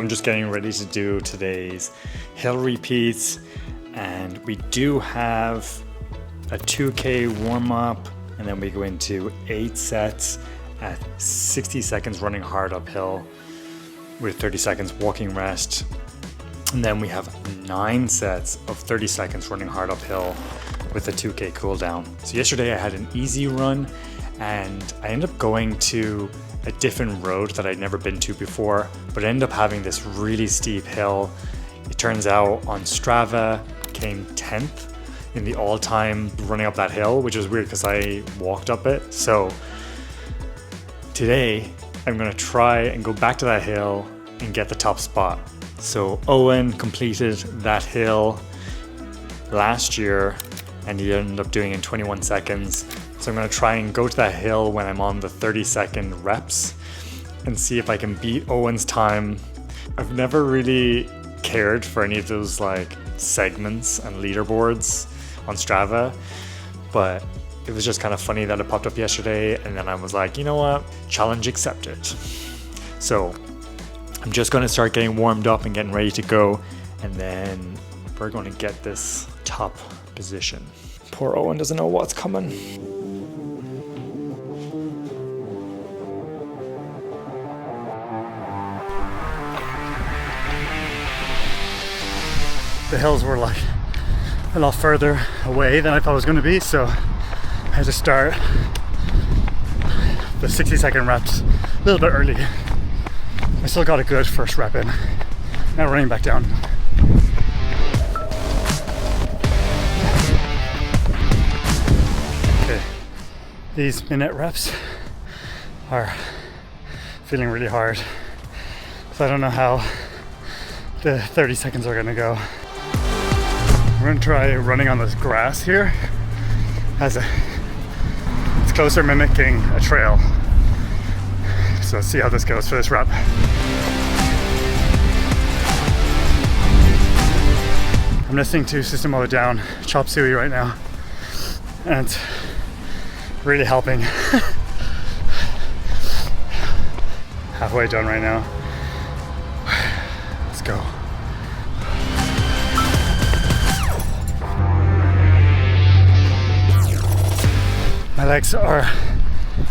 I'm just getting ready to do today's hill repeats, and we do have a 2K warm-up, and then we go into 8 sets at 60 seconds running hard uphill with 30 seconds walking rest. And then we have 9 sets of 30 seconds running hard uphill with a 2K cool down. So yesterday I had an easy run, and I ended up going to a different road that I'd never been to before, but I ended up having this really steep hill. It turns out on Strava came 10th in the all-time running up that hill, which was weird because I walked up it. So today I'm gonna try and go back to that hill and get the top spot. So Owen completed that hill last year and he ended up doing it in 21 seconds. So I'm gonna try and go to that hill when I'm on the 30-second reps and see if I can beat Owen's time. I've never really cared for any of those like segments and leaderboards on Strava, but it was just kind of funny that it popped up yesterday, and then I was like, you know what, challenge accepted. So I'm just gonna start getting warmed up and getting ready to go, and then we're gonna get this top position. Poor Owen doesn't know what's coming. The hills were like a lot further away than I thought it was going to be, so I had to start the 60-second reps a little bit early. I still got a good first rep in. Now running back down. Okay, these minute reps are feeling really hard, so I don't know how the 30 seconds are going to go. I'm going to try running on this grass here it's closer mimicking a trail. So let's see how this goes for this rep. I'm listening to System of a Down, Chop Suey right now, and it's really helping. Halfway done right now. Let's go. My legs are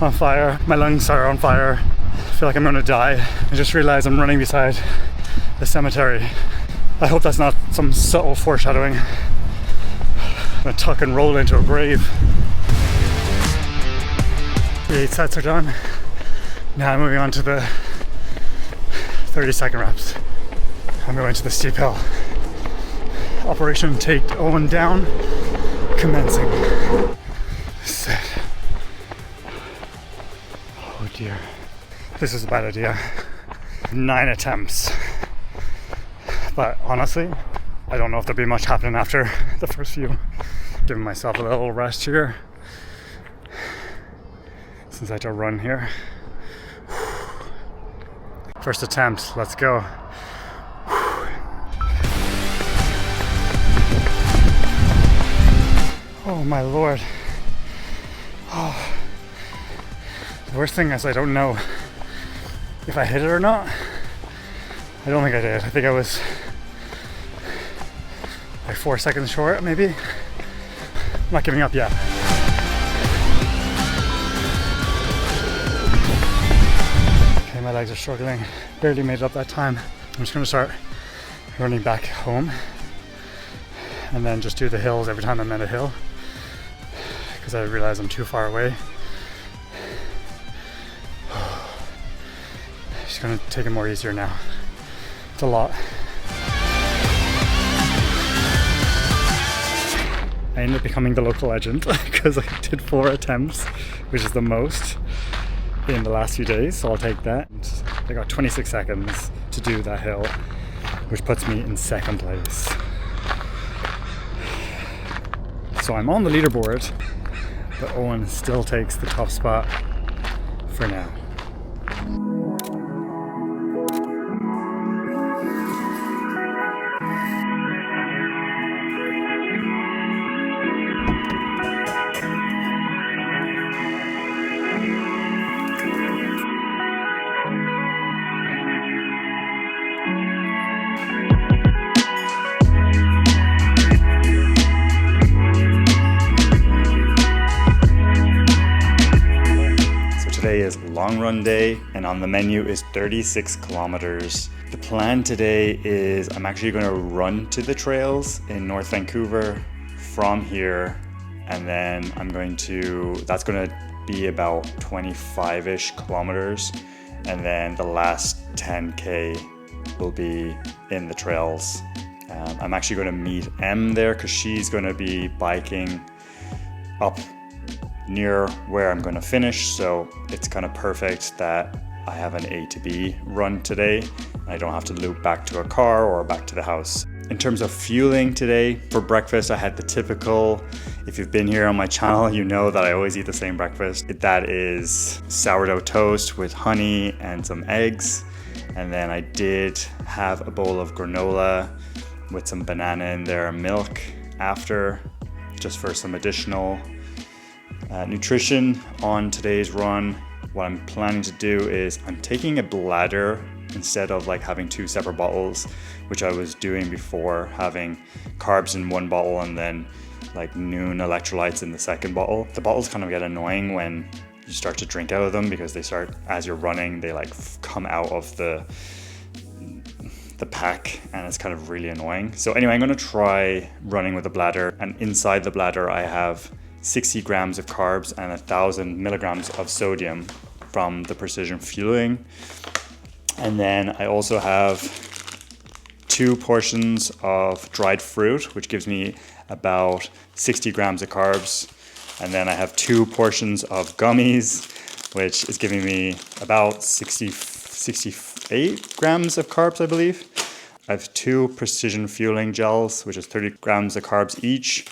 on fire, my lungs are on fire. I feel like I'm gonna die. I just realized I'm running beside the cemetery. I hope that's not some subtle foreshadowing. I'm gonna tuck and roll into a grave. The 8 sets are done. Now I'm moving on to the 30-second reps. I'm going to the steep hill. Operation Take Owen Down commencing. Set. Oh dear. This is a bad idea. 9 attempts. But honestly, I don't know if there'll be much happening after the first few. Giving myself a little rest here, since I had to run here. First attempt, let's go. Oh my lord. Oh. The worst thing is I don't know if I hit it or not. I don't think I did. I think I was like 4 seconds short, maybe. I'm not giving up yet. Okay, my legs are struggling. Barely made it up that time. I'm just gonna start running back home and then just do the hills every time I'm at a hill, because I realize I'm too far away. Just gonna take it more easier now. It's a lot. I ended up becoming the local legend because I did 4 attempts, which is the most in the last few days, so I'll take that. I got 26 seconds to do that hill, which puts me in 2nd place. So I'm on the leaderboard, but Owen still takes the top spot for now. today is long run day, and on the menu is 36 kilometers. The plan today is I'm actually going to run to the trails in North Vancouver from here, and then that's going to be about 25-ish kilometers, and then the last 10k will be in the trails. I'm actually going to meet Em there because she's going to be biking up near where I'm going to finish, so it's kind of perfect that I have an A to B run today. I don't have to loop back to a car or back to the house. In terms of fueling today, for breakfast I had the typical, if you've been here on my channel, you know that I always eat the same breakfast. That is sourdough toast with honey and some eggs. And then I did have a bowl of granola with some banana in there and milk after, just for some additional nutrition on today's run. What I'm planning to do is I'm taking a bladder instead of like having two separate bottles, which I was doing before, having carbs in one bottle and then like noon electrolytes in the second bottle. The bottles kind of get annoying when you start to drink out of them because they start, as you're running, they like come out of the pack, and it's kind of really annoying. So anyway, I'm going to try running with a bladder, and inside the bladder I have 60 grams of carbs and 1,000 milligrams of sodium from the Precision Fueling. And then I also have 2 portions of dried fruit, which gives me about 60 grams of carbs. And then I have 2 portions of gummies, which is giving me about 68 grams of carbs, I believe. I have 2 Precision Fueling gels, which is 30 grams of carbs each.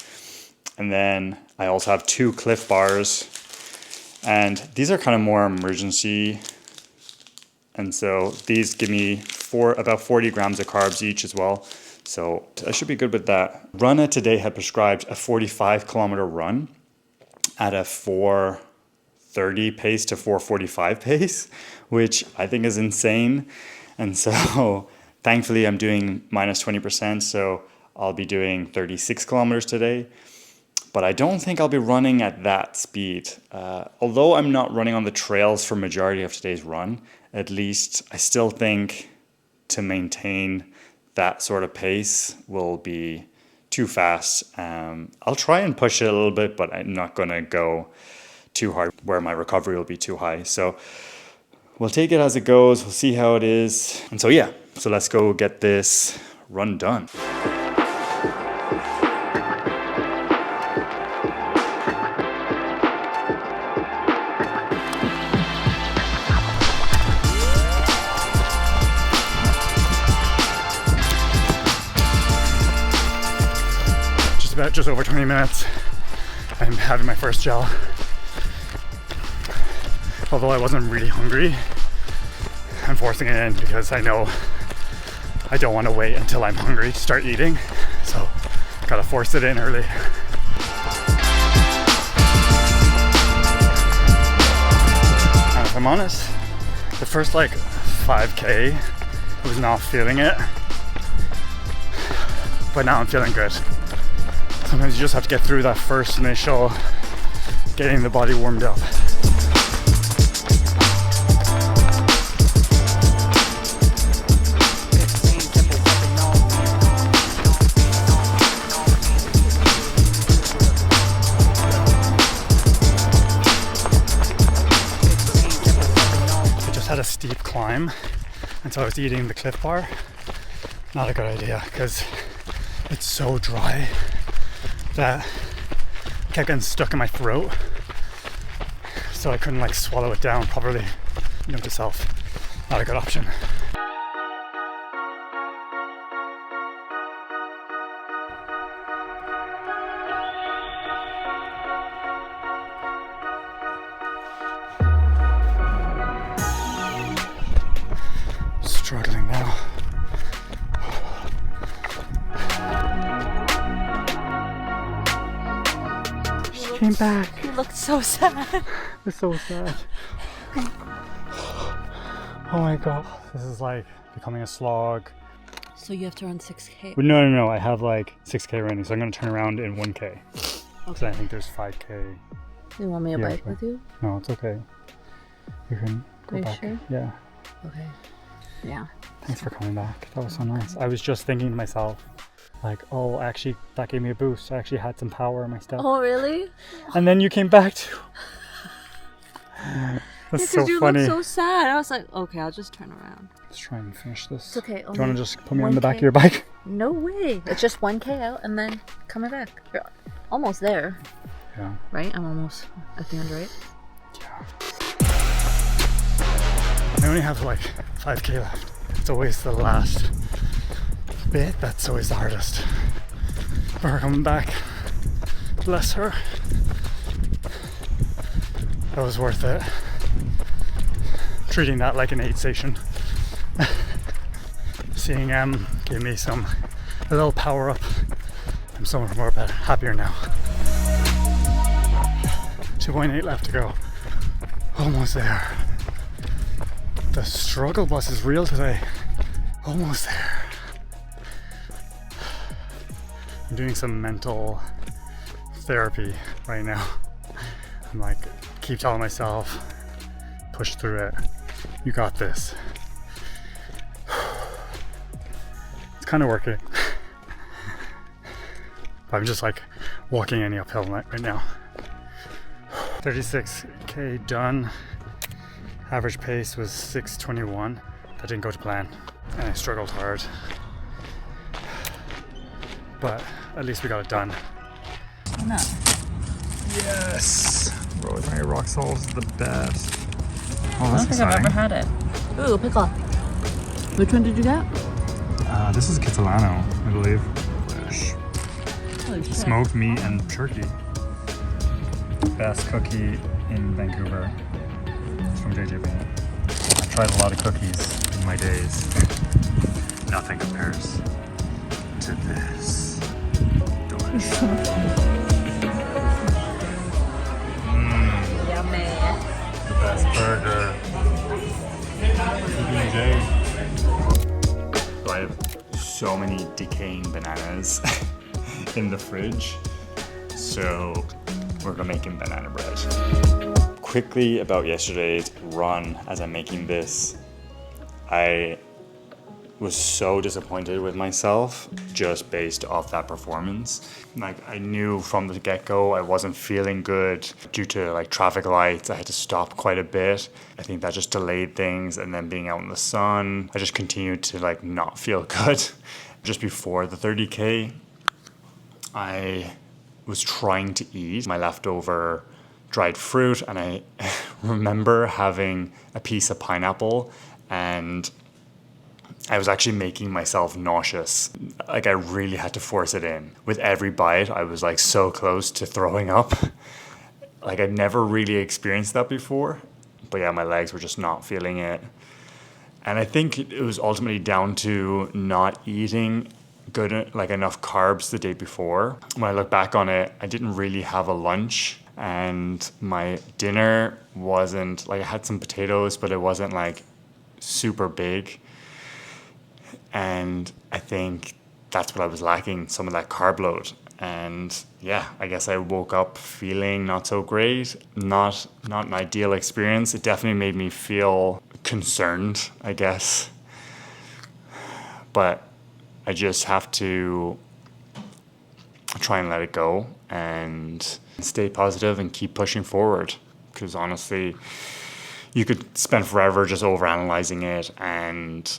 And then I also have 2 Cliff Bars. And these are kind of more emergency. And so these give me about 40 grams of carbs each as well. So I should be good with that. Rana today had prescribed a 45 kilometer run at a 4:30 pace to 4:45 pace, which I think is insane. And so thankfully I'm doing minus 20%. So I'll be doing 36 kilometers today. But I don't think I'll be running at that speed. Although I'm not running on the trails for majority of today's run, at least I still think to maintain that sort of pace will be too fast. I'll try and push it a little bit, but I'm not gonna go too hard where my recovery will be too high. So we'll take it as it goes. We'll see how it is. And so yeah, so let's go get this run done. Just over 20 minutes. I'm having my first gel. Although I wasn't really hungry, I'm forcing it in because I know I don't want to wait until I'm hungry to start eating. So gotta force it in early. And if I'm honest, the first like 5k I was not feeling it, but now I'm feeling good. Sometimes you just have to get through that first initial getting the body warmed up. I just had a steep climb, and so I was eating the Cliff Bar. Not a good idea because it's so dry that kept getting stuck in my throat, so I couldn't like swallow it down properly. Note to self, not a good option. Struggling now. Came back. You looked so sad. It's so sad. Oh my god. This is like becoming a slog. So you have to run 6K? But no. I have like 6K running, so I'm going to turn around in 1K. Because I think there's 5K. You want me to bike with you? No, it's okay. we can go Are you back. sure? Yeah. Okay. Yeah. Thanks for coming back. That was so nice. I was just thinking to myself, like, oh, actually, that gave me a boost. I actually had some power in my step. Oh, really? And then you came back too. That's so Because you funny. look so sad. I was like, okay, I'll just turn around. Let's try and finish this. It's okay. Do you want to just put me on the 1K. back of your bike? No way. It's just 1K out and then coming back. You're almost there, Yeah. right? I'm almost at the end, right? Yeah. I only have like 5K left. It's always the last bit that's always the hardest. But her coming back. Bless her. That was worth it. Treating that like an aid station. Seeing gave me a little power up. I'm so much more better, happier now. 2.8 left to go. Almost there. The struggle bus is real today. Almost there. I'm doing some mental therapy right now. I'm like, keep telling myself, push through it. You got this. It's kind of working. I'm just like walking any uphill right now. 36K done. Average pace was 6:21. That didn't go to plan, and I struggled hard. But at least we got it done. No. Yes! Rosemary rock salt is the best. Oh, I that's don't think I've ever had it. Ooh, pickle. Which one did you get? This is Catalano, I believe. Holy shit. Smoked meat and turkey. Best cookie in Vancouver. It's from JJB. I've tried a lot of cookies in my days. Nothing compares to this. Delicious. Yummy. The best burger. So I have so many decaying bananas in the fridge. So we're making banana bread. Quickly about yesterday's run as I'm making this. I was so disappointed with myself just based off that performance. Like, I knew from the get-go I wasn't feeling good due to like traffic lights. I had to stop quite a bit. I think that just delayed things, and then being out in the sun, I just continued to like not feel good. Just before the 30K, I was trying to eat my leftover dried fruit, and I remember having a piece of pineapple, and I was actually making myself nauseous. Like, I really had to force it in. With every bite, I was like so close to throwing up. Like, I'd never really experienced that before. But yeah, my legs were just not feeling it. And I think it was ultimately down to not eating like enough carbs the day before. When I look back on it, I didn't really have a lunch, and my dinner wasn't like, I had some potatoes, but it wasn't like super big. And I think that's what I was lacking, some of that carb load. And yeah, I guess I woke up feeling not so great, not an ideal experience. It definitely made me feel concerned, I guess. But I just have to try and let it go and stay positive and keep pushing forward. Because honestly, you could spend forever just overanalyzing it and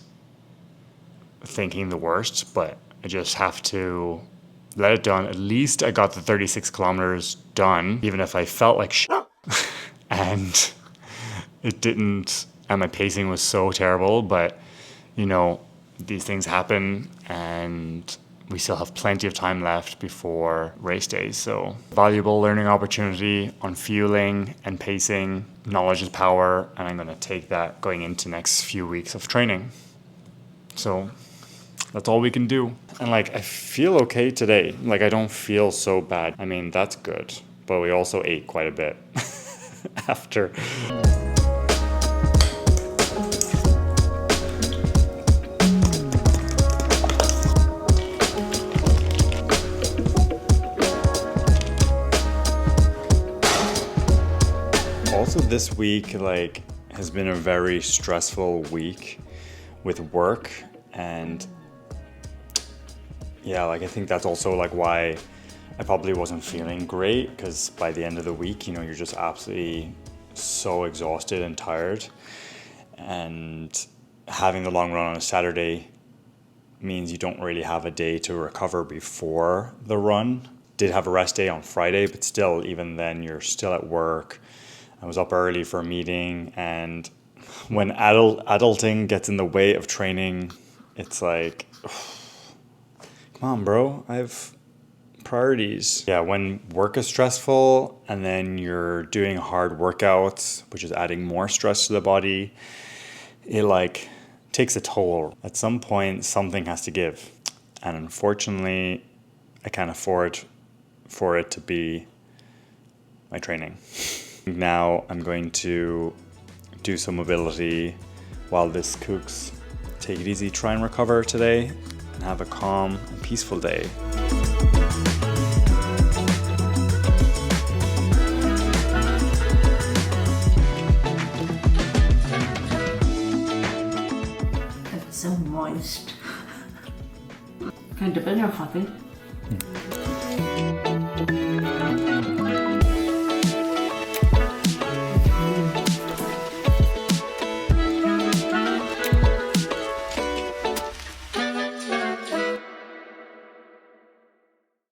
thinking the worst, but I just have to let it done. At least I got the 36 kilometers done, even if I felt like shit. And it didn't, and my pacing was so terrible, but you know, these things happen, and we still have plenty of time left before race days. So valuable learning opportunity on fueling and pacing. Knowledge is power, and I'm going to take that going into next few weeks of training. So that's all we can do. And like, I feel okay today. Like, I don't feel so bad. I mean, that's good. But we also ate quite a bit after. Also this week, like, has been a very stressful week with work, and yeah, like I think that's also like why I probably wasn't feeling great, because by the end of the week, you know, you're just absolutely so exhausted and tired, and having the long run on a Saturday means you don't really have a day to recover before the run. Did have a rest day on Friday, but still, even then, you're still at work. I was up early for a meeting, and when adulting gets in the way of training, it's like, come on, bro, I have priorities. Yeah, when work is stressful and then you're doing hard workouts, which is adding more stress to the body, it like takes a toll. At some point, something has to give. And unfortunately, I can't afford for it to be my training. Now I'm going to do some mobility while this cooks. Take it easy, try and recover today, and have a calm and peaceful day. It's so moist. Can I dip in your coffee?